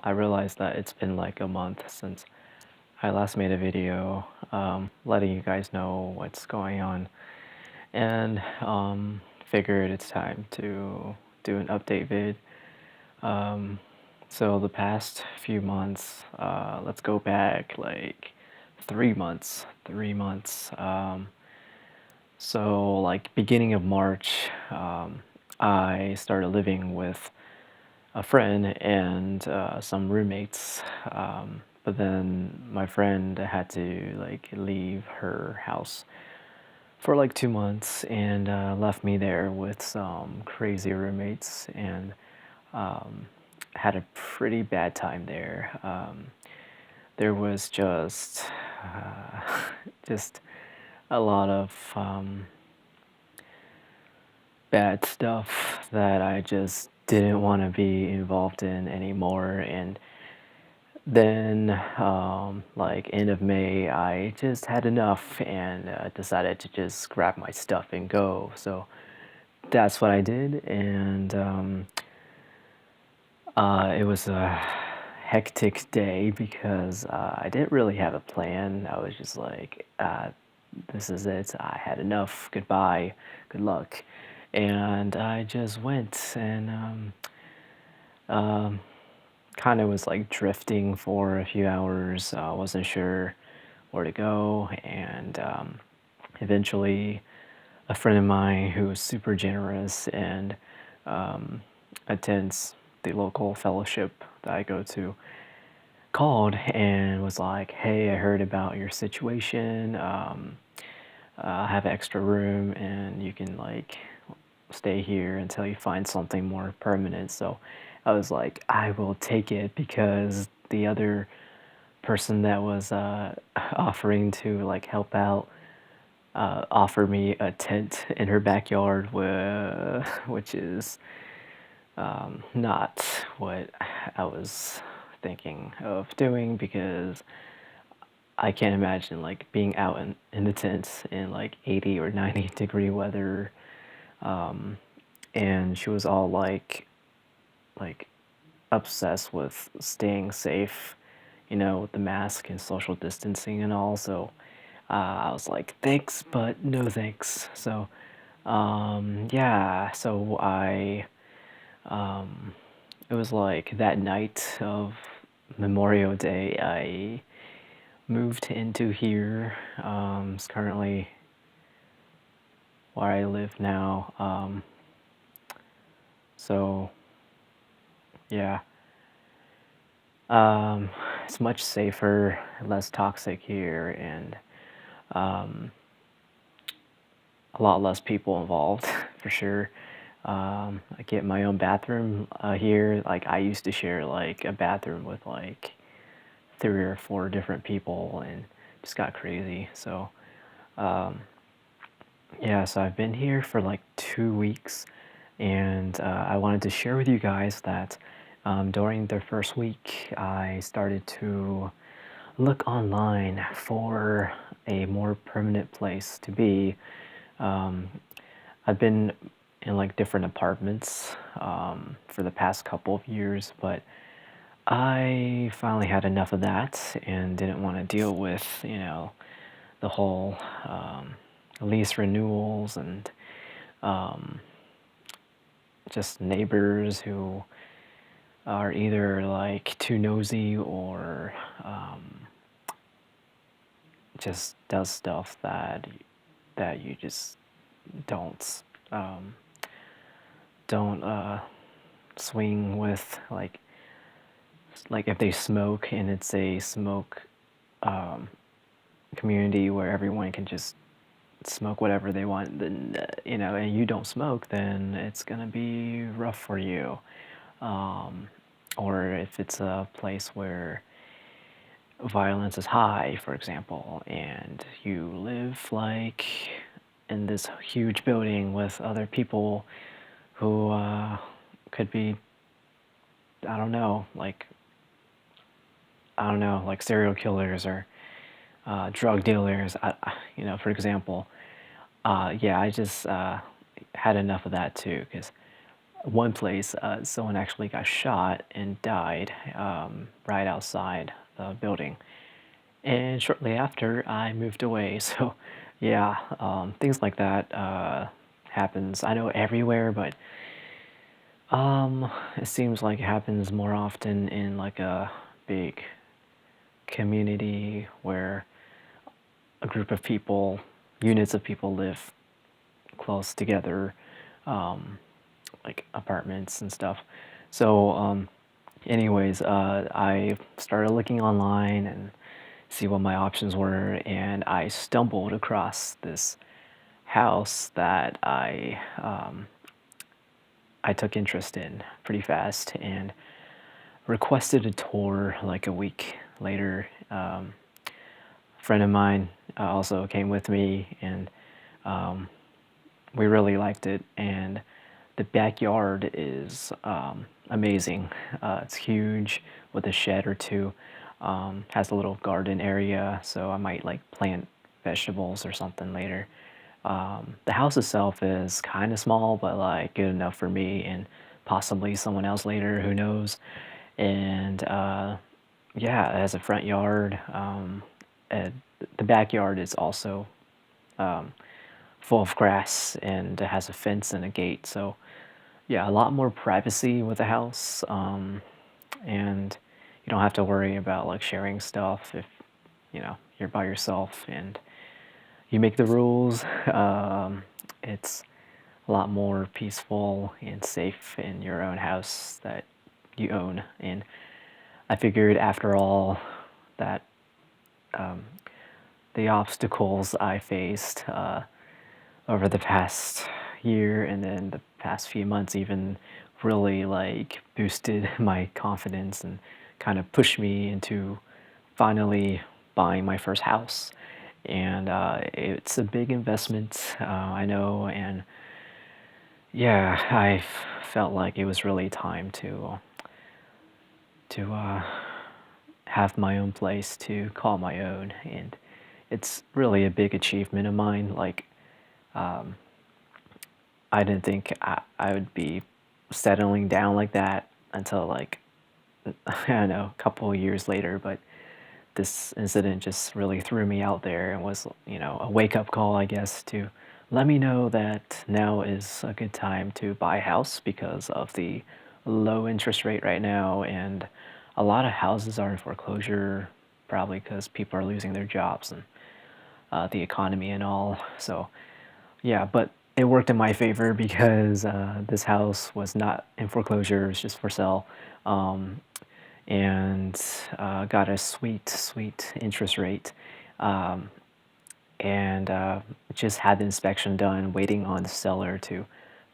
I realized that it's been like a month since I last made a video letting you guys know what's going on, and figured it's time to do an update vid. Um, so the past few months, let's go back like 3 months. 3 months. So like beginning of March, I started living with a friend and some roommates. But then my friend had to like leave her house for like 2 months and left me there with some crazy roommates and um, had a pretty bad time there. There was uh, just a lot of bad stuff that I just didn't want to be involved in anymore. And then, like end of May, I just had enough and decided to just grab my stuff and go. So that's what I did, and it was a hectic day because I didn't really have a plan. I was just like, "This is it. I had enough. Goodbye. Good luck." And I just went and um, kind of was like drifting for a few hours. I wasn't sure where to go, and eventually, a friend of mine who was super generous and um, attends the local fellowship that I go to called and was like, "Hey, I heard about your situation. I have an extra room, and you can like stay here until you find something more permanent." So I was like, "I will take it," because the other person that was offering to like help out offered me a tent in her backyard, which is not what I was thinking of doing because I can't imagine like being out in the tent in like 80 or 90-degree weather. Um, and she was all like obsessed with staying safe, with the mask and social distancing and all. So I was like, thanks, but no thanks. So yeah, so um, it was like that night of Memorial Day, I moved into here. It's currently where I live now. So yeah, um, it's much safer, less toxic here, and um, a lot less people involved for sure. I get my own bathroom here. Like I used to share like a bathroom with like 3 or 4 different people, and just got crazy. So um, yeah, so I've been here for like 2 weeks, and I wanted to share with you guys that during the first week, I started to look online for a more permanent place to be. Um, I've been in like different apartments for the past couple of years, but I finally had enough of that and didn't want to deal with, the whole lease renewals and um, just neighbors who are either like too nosy or just does stuff that you just don't um, don't swing with, like if they smoke and it's a smoke um, community where everyone can just smoke whatever they want, then and you don't smoke, then it's gonna be rough for you. Um, or if it's a place where violence is high, for example, and you live like in this huge building with other people who could be, I don't know, like serial killers or drug dealers, for example. Yeah, I just had enough of that too, because one place, someone actually got shot and died right outside the building. And shortly after, I moved away. So, yeah, things like that happens. I know everywhere, but it seems like it happens more often in like a big community where a group of people, units of people live close together, um, like apartments and stuff. So, anyways, I started looking online and see what my options were, and I stumbled across this house that I took interest in pretty fast and requested a tour like a week later. A friend of mine also came with me, and um, we really liked it. And the backyard is amazing. It's huge with a shed or two. Has a little garden area, so I might like plant vegetables or something later. The house itself is kind of small, but like good enough for me and possibly someone else later. Who knows? And yeah, it has a front yard. And the backyard is also full of grass and it has a fence and a gate. So yeah, a lot more privacy with the house, and you don't have to worry about like sharing stuff if you're by yourself and you make the rules. It's a lot more peaceful and safe in your own house that you own. And I figured after all that the obstacles I faced over the past year and then the past few months even really like boosted my confidence and kind of pushed me into finally buying my first house. And it's a big investment, I know, and yeah, felt like it was really time to have my own place to call my own, and it's really a big achievement of mine. Like, I didn't think I would be settling down like that until like I don't know, a couple of years later, but this incident just really threw me out there and was, a wake up call, I guess, to let me know that now is a good time to buy a house because of the low interest rate right now. And a lot of houses are in foreclosure, probably because people are losing their jobs and the economy and all. So, yeah, but it worked in my favor because this house was not in foreclosure, it was just for sale. Um, and got a sweet, sweet interest rate. Um, and just had the inspection done, waiting on the seller to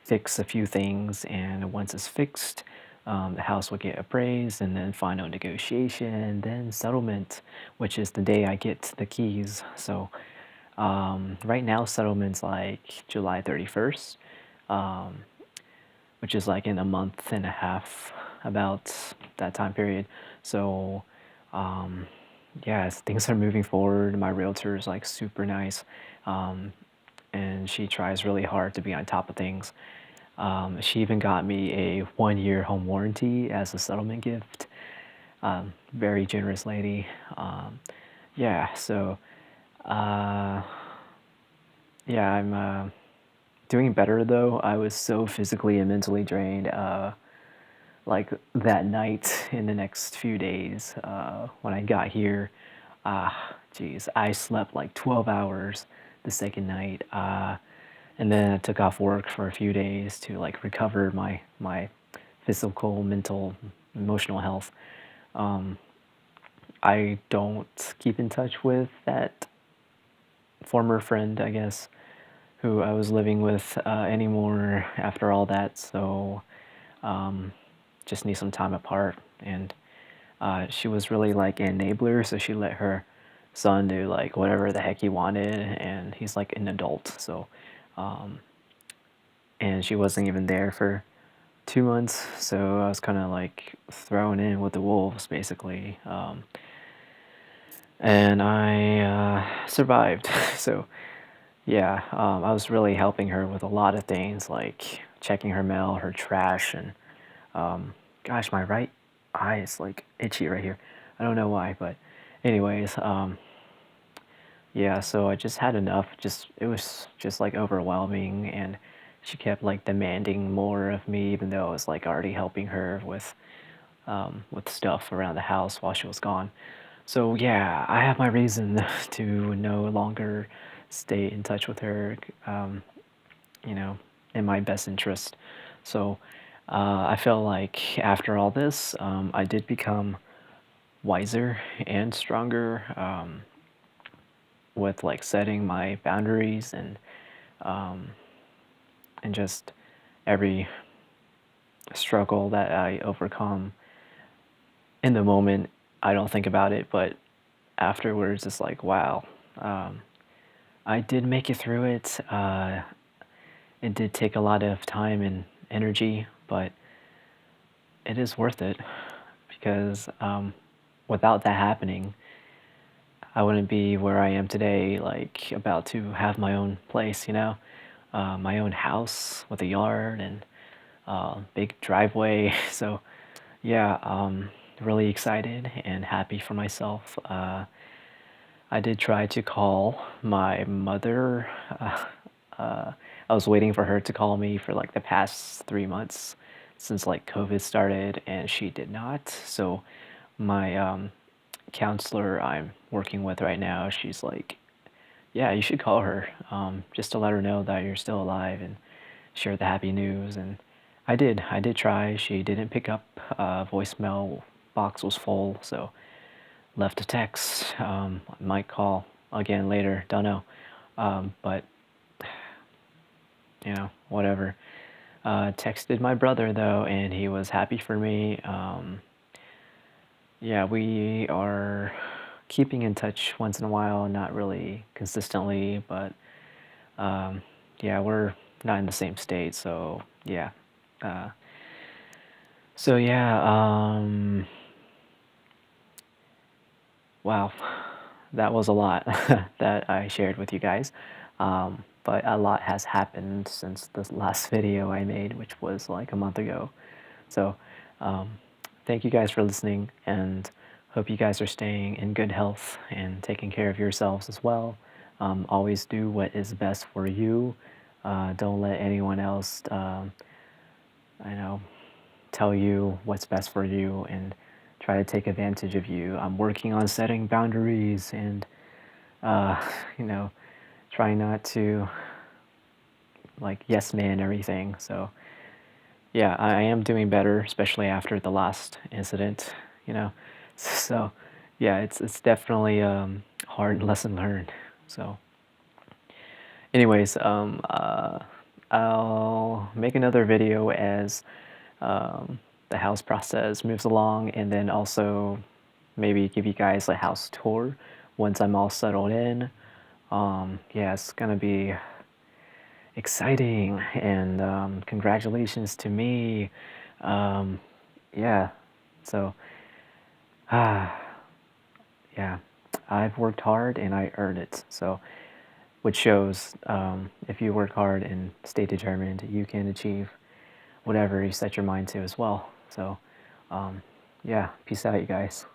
fix a few things. And once it's fixed, the house will get appraised, and then final negotiation, then settlement, which is the day I get the keys. So right now, settlement's like July 31st, um, which is like in a month and a half, about that time period. So, um, yeah, things are moving forward. My realtor is like super nice, um, and she tries really hard to be on top of things. She even got me a 1 year home warranty as a settlement gift. Very generous lady. Yeah, so uh, yeah, I'm doing better though. I was so physically and mentally drained. Like that night in the next few days when I got here. Geez, I slept like 12 hours the second night, and then I took off work for a few days to like recover my physical, mental, emotional health. I don't keep in touch with that former friend, I guess, who I was living with anymore after all that. So just need some time apart. And she was really like an enabler, so she let her son do like whatever the heck he wanted, and he's like an adult. So, and she wasn't even there for 2 months, so I was kind of like thrown in with the wolves, basically. And I survived. So, yeah, I was really helping her with a lot of things, like checking her mail, her trash, and gosh, my right eye is like itchy right here. I don't know why, but anyways, yeah, so I just had enough. Just it was just like overwhelming, and she kept like demanding more of me, even though I was like already helping her with stuff around the house while she was gone. So yeah, I have my reason to no longer stay in touch with her. You know, in my best interest. So I feel like after all this, I did become wiser and stronger with like setting my boundaries and just every struggle that I overcome in the moment. I don't think about it, but afterwards, it's like, wow, um, I did make it through it. It did take a lot of time and energy, but it is worth it because without that happening, I wouldn't be where I am today, like about to have my own place, my own house with a yard and big driveway. So, yeah, really excited and happy for myself. I did try to call my mother. Uh, I was waiting for her to call me for like the past 3 months since like COVID started, and she did not. So my counselor I'm working with right now, she's like, "Yeah, you should call her just to let her know that you're still alive and share the happy news." And I did. I did try. She didn't pick up. Voicemail box was full, so left a text. Might call again later. Don't know. But whatever. Texted my brother though, and he was happy for me. Yeah, we are keeping in touch once in a while, not really consistently, but um, yeah, we're not in the same state, so yeah. Uh, so yeah, wow, that was a lot that I shared with you guys. But a lot has happened since the last video I made, which was like a month ago. So, um, thank you guys for listening, and hope you guys are staying in good health and taking care of yourselves as well. Always do what is best for you. Don't let anyone else, I know, tell you what's best for you and try to take advantage of you. I'm working on setting boundaries and, uh, you know, trying not to like yes man everything. So yeah, I am doing better, especially after the last incident, you know. So yeah, it's definitely hard lesson learned. So anyways, I'll make another video as the house process moves along, and then also maybe give you guys a house tour once I'm all settled in. Yeah, it's gonna be exciting, and congratulations to me. Um, yeah, so yeah, I've worked hard and I earned it. So, which shows if you work hard and stay determined, you can achieve whatever you set your mind to as well. So, yeah, peace out, you guys.